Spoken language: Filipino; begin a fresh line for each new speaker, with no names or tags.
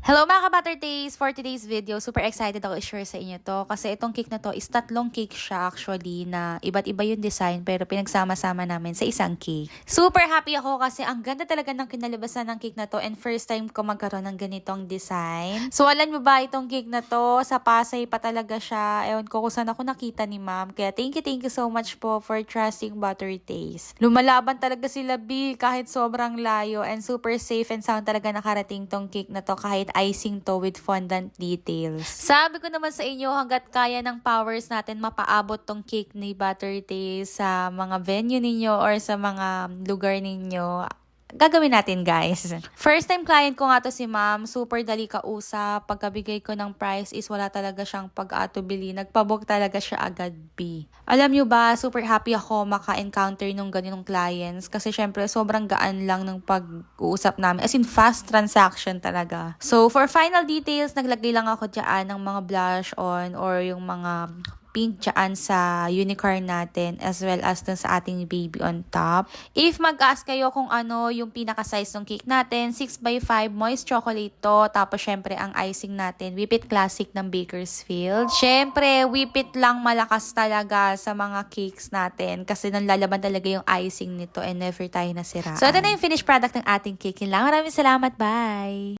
Hello mga ka-Butter Taste! For today's video, super excited ako i-share sa inyo to kasi itong cake na to is tatlong cake siya actually na iba't iba yung design pero pinagsama-sama namin sa isang cake. Super happy ako kasi ang ganda talaga ng kinalabasan ng cake na to and first time ko magkaroon ng ganitong design. So alam mo ba itong cake na to, sa Pasay pa talaga siya. Ewan ko kung saan ako nakita ni ma'am. Kaya thank you so much po for trusting Butter Taste. Lumalaban talaga sila B kahit sobrang layo and super safe and sound talaga nakarating tong cake na to kahit icing to with fondant details. Sabi ko naman sa inyo, hanggat kaya ng powers natin mapaabot tong cake ni Butter Taste sa mga venue ninyo or sa mga lugar ninyo, gagawin natin guys. First time client ko nga to si ma'am, super dali kausap. Pagkabigay ko ng price is wala talaga siyang pag-atubili. Nagpabook talaga siya agad B. Alam nyo ba, super happy ako maka-encounter nung ganitong clients kasi syempre sobrang gaan lang ng pag-uusap namin. As in fast transaction talaga. So for final details, naglagay lang ako dyan ng mga blush on or yung mga pink dyan sa unicorn natin as well as dun sa ating baby on top. If mag-ask kayo kung ano yung pinaka-size ng cake natin, 6x5 moist chocolate to. Tapos syempre ang icing natin, Whip It Classic ng Bakersfield. Syempre, Whip It lang malakas talaga sa mga cakes natin kasi nanlalaban talaga yung icing nito and never tayo nasiraan. So ito na yung finished product ng ating cake. Yun lang. Maraming salamat. Bye!